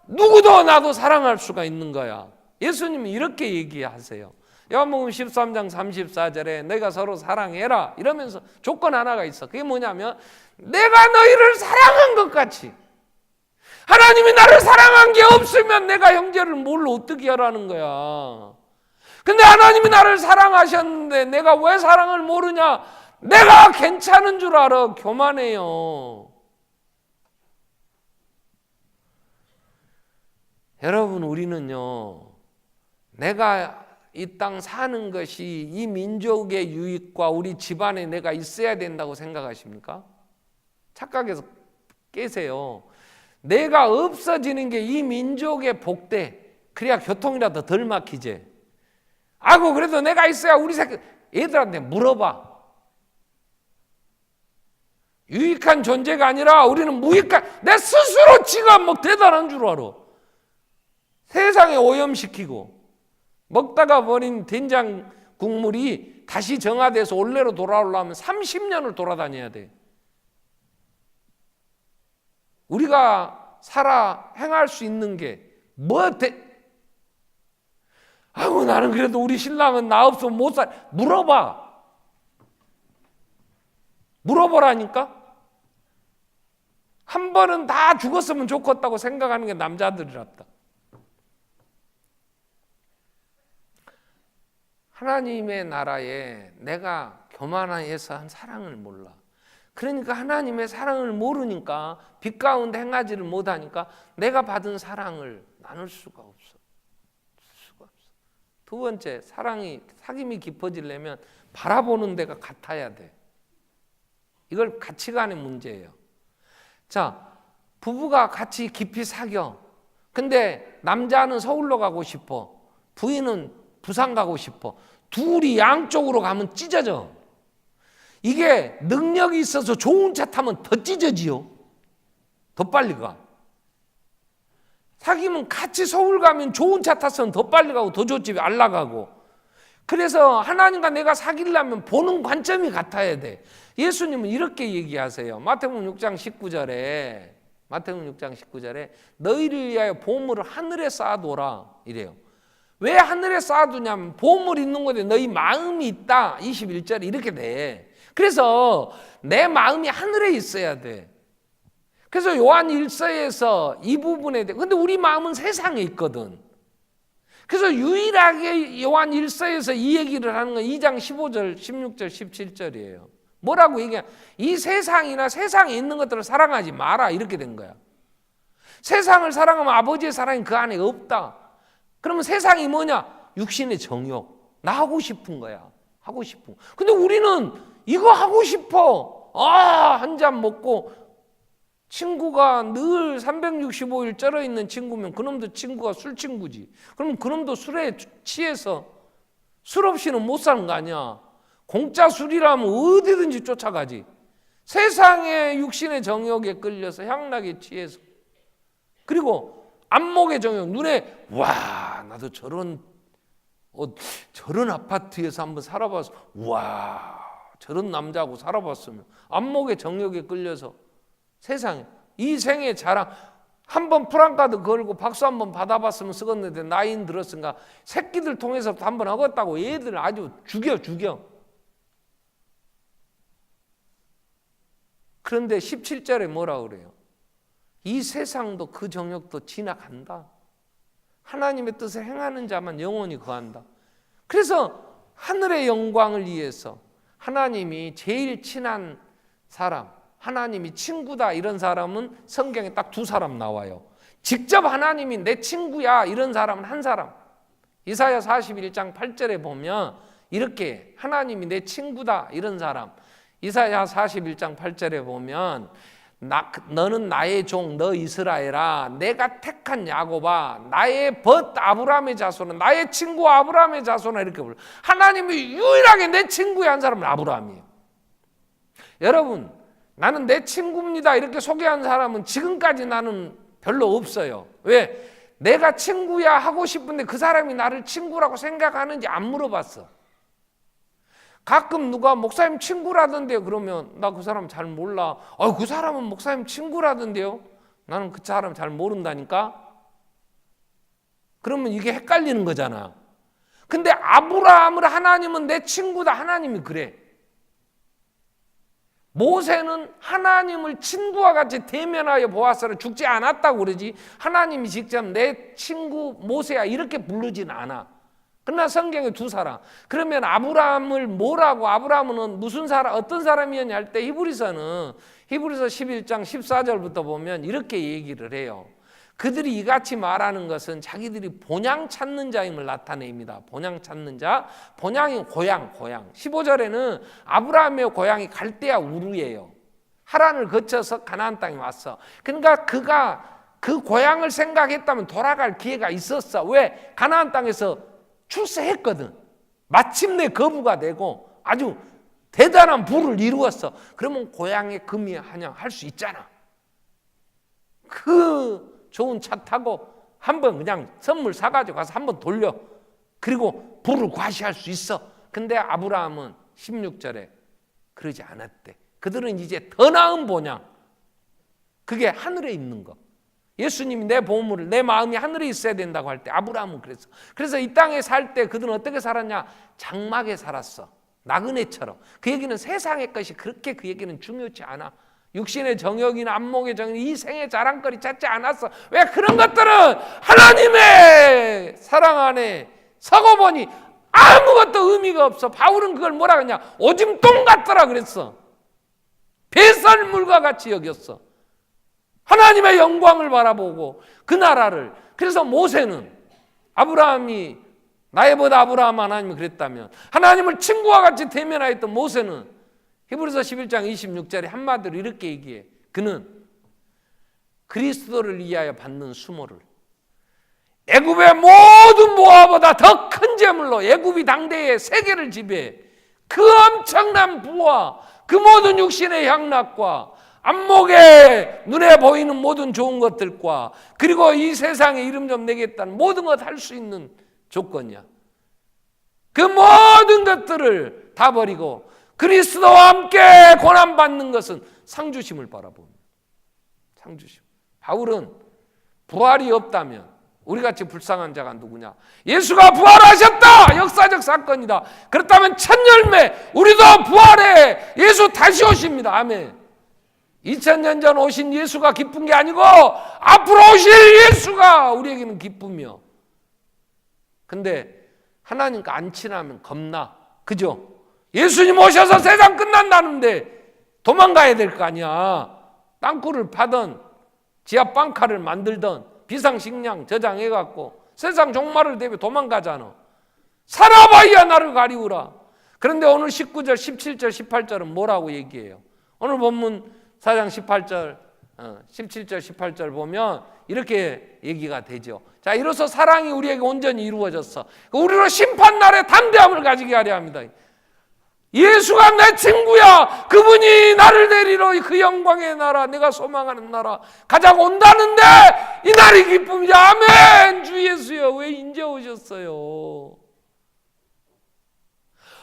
[SPEAKER 1] 누구도 나도 사랑할 수가 있는 거야. 예수님이 이렇게 얘기하세요. 요한복음 13장 34절에 너희가 서로 사랑해라 이러면서 조건 하나가 있어. 그게 뭐냐면 내가 너희를 사랑한 것 같이, 하나님이 나를 사랑한 게 없으면 내가 형제를 뭘 어떻게 하라는 거야. 근데 하나님이 나를 사랑하셨는데 내가 왜 사랑을 모르냐? 내가 괜찮은 줄 알아. 교만해요. 여러분, 우리는요, 내가 이 땅 사는 것이 이 민족의 유익과 우리 집안에 내가 있어야 된다고 생각하십니까? 착각해서 깨세요. 내가 없어지는 게 이 민족의 복대. 그래야 교통이라도 덜 막히지. 아이고 그래도 내가 있어야 우리 새끼 애들한테 물어봐. 유익한 존재가 아니라 우리는 무익한, 내 스스로 지가 뭐 대단한 줄 알아. 세상에 오염시키고 먹다가 버린 된장 국물이 다시 정화돼서 원래로 돌아오려면 30년을 돌아다녀야 돼. 우리가 살아 행할 수 있는 게 아이고 나는 그래도 우리 신랑은 나 없으면 못 살. 물어보라니까. 한 번은 다 죽었으면 좋겠다고 생각하는 게 남자들이랍다. 하나님의 나라에 내가 교만해서 한 사랑을 몰라. 그러니까 하나님의 사랑을 모르니까 빛 가운데 행하지를 못하니까 내가 받은 사랑을 나눌 수가 없어. 두 번째, 사귐이 깊어지려면 바라보는 데가 같아야 돼. 이걸 가치관의 문제예요. 자, 부부가 같이 깊이 사겨. 근데 남자는 서울로 가고 싶어. 부인은 부산 가고 싶어. 둘이 양쪽으로 가면 찢어져. 이게 능력이 있어서 좋은 차 타면 더 찢어지요. 더 빨리 가. 사귀면 같이 서울 가면 좋은 차 탔으면 더 빨리 가고 더 좋지, 안 나가고. 그래서 하나님과 내가 사귀려면 보는 관점이 같아야 돼. 예수님은 이렇게 얘기하세요. 마태복음 6장 19절에 너희를 위하여 보물을 하늘에 쌓아둬라 이래요. 왜 하늘에 쌓아두냐면 보물 있는 곳에 너희 마음이 있다. 21절에 이렇게 돼. 그래서 내 마음이 하늘에 있어야 돼. 그래서 요한 1서에서 이 부분에 대해, 근데 우리 마음은 세상에 있거든. 그래서 유일하게 요한 1서에서 이 얘기를 하는 건 2장 15절, 16절, 17절이에요. 뭐라고 얘기해? 이 세상이나 세상에 있는 것들을 사랑하지 마라 이렇게 된 거야. 세상을 사랑하면 아버지의 사랑이 그 안에 없다. 그러면 세상이 뭐냐? 육신의 정욕. 나 하고 싶은 거야. 하고 싶은 거. 근데 우리는 이거 하고 싶어. 한 잔 먹고 친구가 늘 365일 쩔어 있는 친구면 그놈도 친구가 술 친구지. 그러면 그놈도 술에 취해서 술 없이는 못 사는 거 아니야. 공짜 술이라면 어디든지 쫓아가지. 세상의 육신의 정욕에 끌려서 향락에 취해서 그리고 안목의 정욕 눈에 와 나도 저런 아파트에서 한번 살아봐서 와 저런 남자하고 살아봤으면 안목의 정욕에 끌려서 세상에 이 생의 자랑 한번 프랑카드 걸고 박수 한번 받아봤으면 쓰겠는데 나이 들었으니까 새끼들 통해서 한번 하겠다고 얘들 아주 죽여. 그런데 17절에 뭐라 그래요? 이 세상도 그 정욕도 지나간다. 하나님의 뜻을 행하는 자만 영원히 거한다. 그래서 하늘의 영광을 위해서 하나님이 제일 친한 사람, 하나님이 친구다 이런 사람은 성경에 딱 두 사람 나와요. 직접 하나님이 내 친구야 이런 사람은 한 사람. 이사야 41장 8절에 보면 이렇게 하나님이 내 친구다 이런 사람. 이사야 41장 8절에 보면 너는 나의 종 너 이스라엘아 내가 택한 야곱아 나의 벗 아브라함의 자손은 나의 친구 아브라함의 자손아 이렇게 불러. 하나님이 유일하게 내 친구의 한 사람은 아브라함이에요. 여러분 나는 내 친구입니다 이렇게 소개한 사람은 지금까지 나는 별로 없어요. 왜? 내가 친구야 하고 싶은데 그 사람이 나를 친구라고 생각하는지 안 물어봤어. 가끔 누가 목사님 친구라던데요 그러면 나 그 사람 잘 몰라. 그 사람은 목사님 친구라던데요. 나는 그 사람 잘 모른다니까. 그러면 이게 헷갈리는 거잖아. 근데 아브라함을 하나님은 내 친구다 하나님이 그래. 모세는 하나님을 친구와 같이 대면하여 보았으나 죽지 않았다고 그러지 하나님이 직접 내 친구 모세야 이렇게 부르진 않아. 그러나 성경에 두 사람. 그러면 아브라함을 뭐라고 아브라함은 무슨 사람 어떤 사람이었냐 할 때 히브리서 11장 14절부터 보면 이렇게 얘기를 해요. 그들이 이같이 말하는 것은 자기들이 본향 찾는 자임을 나타냅니다. 본향 찾는 자. 본향이 고향. 15절에는 아브라함의 고향이 갈대아 우르예요. 하란을 거쳐서 가나안 땅에 왔어. 그러니까 그가 그 고향을 생각했다면 돌아갈 기회가 있었어. 왜? 가나안 땅에서 출세했거든. 마침내 거부가 되고 아주 대단한 부를 이루었어. 그러면 고향에 금이 한양할 수 있잖아. 그 좋은 차 타고 한번 그냥 선물 사가지고 가서 한번 돌려. 그리고 부를 과시할 수 있어. 근데 아브라함은 16절에 그러지 않았대. 그들은 이제 더 나은 본향. 그게 하늘에 있는 거. 예수님이 내 보물을 내 마음이 하늘에 있어야 된다고 할 때 아브라함은 그랬어. 그래서 이 땅에 살 때 그들은 어떻게 살았냐? 장막에 살았어. 나그네처럼. 그 얘기는 세상의 것이 그렇게 그 얘기는 중요치 않아. 육신의 정욕이나 안목의 정욕 이 생의 자랑거리 찾지 않았어. 왜? 그런 것들은 하나님의 사랑 안에 서고 보니 아무것도 의미가 없어. 바울은 그걸 뭐라 그러냐? 오줌똥 같더라 그랬어. 배설물과 같이 여겼어. 하나님의 영광을 바라보고 그 나라를. 그래서 모세는 아브라함이 나의보다 아브라함 하나님이 그랬다면 하나님을 친구와 같이 대면하였던 모세는 히브리서 11장 26절에 한마디로 이렇게 얘기해. 그는 그리스도를 위하여 받는 수모를 애굽의 모든 부하보다 더 큰 재물로 애굽이 당대의 세계를 지배해 그 엄청난 부와 그 모든 육신의 향락과 안목에 눈에 보이는 모든 좋은 것들과 그리고 이 세상에 이름 좀 내겠다는 모든 것 할 수 있는 조건이야. 그 모든 것들을 다 버리고 그리스도와 함께 고난받는 것은 상주심을 바라봅니다. 상주심. 바울은 부활이 없다면 우리같이 불쌍한 자가 누구냐? 예수가 부활하셨다! 역사적 사건이다. 그렇다면 첫 열매 우리도 부활해 예수 다시 오십니다. 아멘. 2000년 전 오신 예수가 기쁜 게 아니고 앞으로 오실 예수가 우리에게는 기쁨이요. 근데 하나님과 안 친하면 겁나. 그죠? 예수님 오셔서 세상 끝난다는데 도망가야 될 거 아니야. 땅굴을 파든 지하 빵카를 만들든 비상식량 저장해갖고 세상 종말을 대비 도망가잖아. 살아봐야 나를 가리우라. 그런데 오늘 19절, 17절, 18절은 뭐라고 얘기해요? 오늘 본문 4장 18절, 17절, 18절 보면 이렇게 얘기가 되죠. 자, 이로써 사랑이 우리에게 온전히 이루어졌어. 우리로 심판날에 담대함을 가지게 하려 합니다. 예수가 내 친구야. 그분이 나를 데리러 그 영광의 나라, 내가 소망하는 나라 가자고 온다는데 이 날이 기쁨이죠. 아멘. 주 예수여, 왜 이제 오셨어요?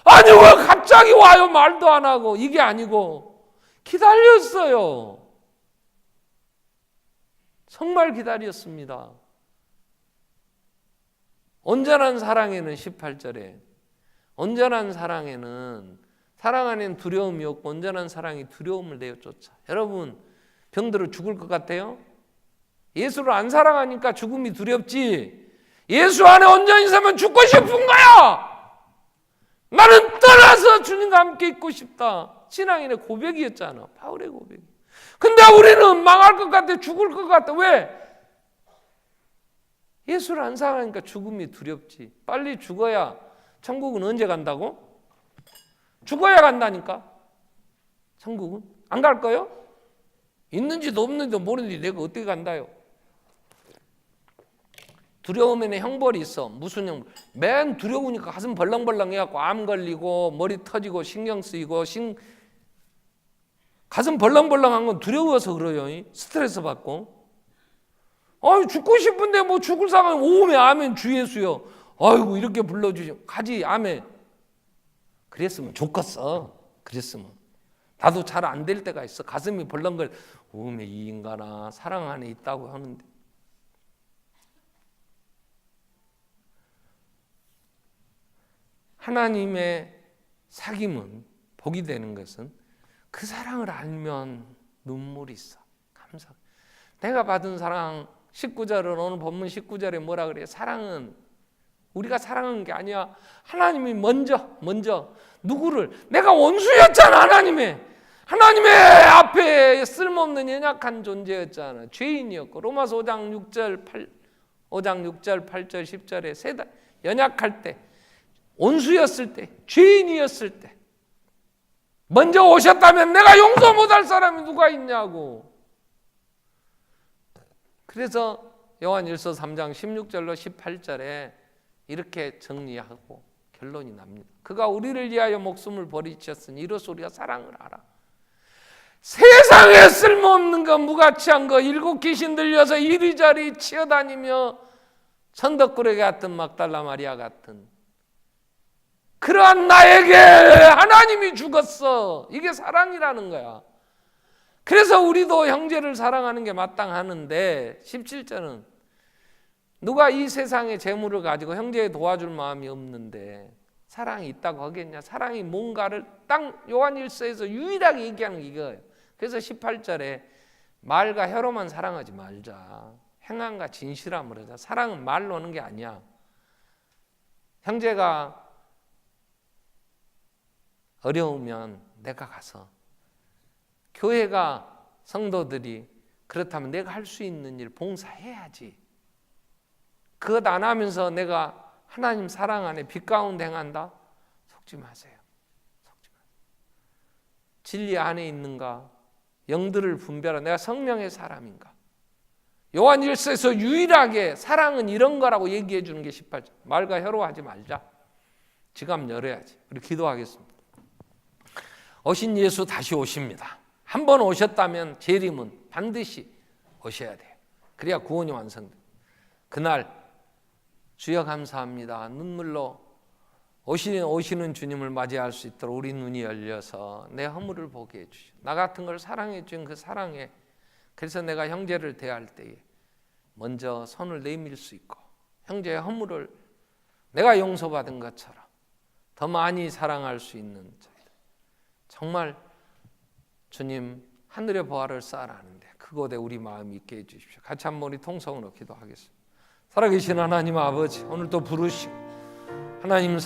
[SPEAKER 1] 아니, 왜 갑자기 와요? 말도 안 하고. 이게 아니고 기다렸어요. 정말 기다렸습니다. 온전한 사랑에는 18절에 온전한 사랑에는 사랑 안에는 두려움이 없고 온전한 사랑이 두려움을 내어쫓아. 여러분, 병들어 죽을 것 같아요? 예수를 안 사랑하니까 죽음이 두렵지. 예수 안에 온전히 서면 죽고 싶은 거야. 나는 떠나서 주님과 함께 있고 싶다. 신앙인의 고백이었잖아. 바울의 고백. 근데 우리는 망할 것 같아. 죽을 것 같아. 왜? 예수를 안 사랑하니까 죽음이 두렵지. 빨리 죽어야 천국은 언제 간다고? 죽어야 간다니까. 천국은 안 갈 거요? 있는지도 없는지도 모르는데 내가 어떻게 간다요? 두려움에는 형벌이 있어. 무슨 형벌? 맨 두려우니까 가슴 벌렁벌렁 해갖고 암 걸리고 머리 터지고 신경 쓰이고 가슴 벌렁벌렁한 건 두려워서 그래요. 스트레스 받고. 아유, 죽고 싶은데 뭐 죽을 상황이 오면 아멘 주 예수요. 아이고, 이렇게 불러주시면 가지. 아멘. 그랬으면 좋겠어. 그랬으면. 나도 잘 안 될 때가 있어. 가슴이 벌렁거려. 오메 이 인간아, 사랑 안에 있다고 하는데. 하나님의 사귐은, 복이 되는 것은 그 사랑을 알면 눈물이 있어. 감사. 내가 받은 사랑, 19절은 오늘 본문 19절에 뭐라 그래요? 사랑은 우리가 사랑한 게 아니야. 하나님이 먼저 누구를, 내가 원수였잖아. 하나님의 앞에 쓸모없는 연약한 존재였잖아. 죄인이었고. 로마서 5장 6절 8절 10절에 연약할 때, 원수였을 때, 죄인이었을 때 먼저 오셨다면 내가 용서 못할 사람이 누가 있냐고. 그래서 요한일서 3장 16절로 18절에 이렇게 정리하고 결론이 납니다. 그가 우리를 위하여 목숨을 버리셨으니 이로써 우리가 사랑을 알아. 세상에 쓸모없는 거, 무가치한 거, 일곱 귀신 들려서 이리저리 치어다니며 천덕꾸러기 같은 막달라 마리아 같은 그러한 나에게 하나님이 죽었어. 이게 사랑이라는 거야. 그래서 우리도 형제를 사랑하는 게 마땅하는데 17절은 누가 이 세상의 재물을 가지고 형제에 도와줄 마음이 없는데 사랑이 있다고 하겠냐. 사랑이 뭔가를 딱 요한일서에서 유일하게 얘기하는 게 이거예요. 그래서 18절에 말과 혀로만 사랑하지 말자. 행함과 진실함으로 하자. 사랑은 말로 하는 게 아니야. 형제가 어려우면 내가 가서, 교회가 성도들이 그렇다면 내가 할 수 있는 일 봉사해야지. 그것 안 하면서 내가 하나님 사랑 안에 빛 가운데 행한다? 속지 마세요. 진리 안에 있는가? 영들을 분별하라. 내가 성령의 사람인가? 요한일서에서 유일하게 사랑은 이런 거라고 얘기해 주는 게 18절. 말과 혀로 하지 말자. 지갑 열어야지. 우리 기도하겠습니다. 오신 예수 다시 오십니다. 한 번 오셨다면 재림은 반드시 오셔야 돼요. 그래야 구원이 완성돼요. 그날 주여 감사합니다. 눈물로 오시는 주님을 맞이할 수 있도록 우리 눈이 열려서 내 허물을 보게 해주시오. 나 같은 걸 사랑해 준 그 사랑에, 그래서 내가 형제를 대할 때에 먼저 손을 내밀 수 있고 형제의 허물을 내가 용서받은 것처럼 더 많이 사랑할 수 있는 저희들. 정말 주님 하늘의 보화를 쌓아라는데 그곳에 우리 마음이 있게 해주십시오. 같이 한번 우리 통성으로 기도하겠습니다. 살아계신 하나님 아버지, 오늘 또 부르시고 하나님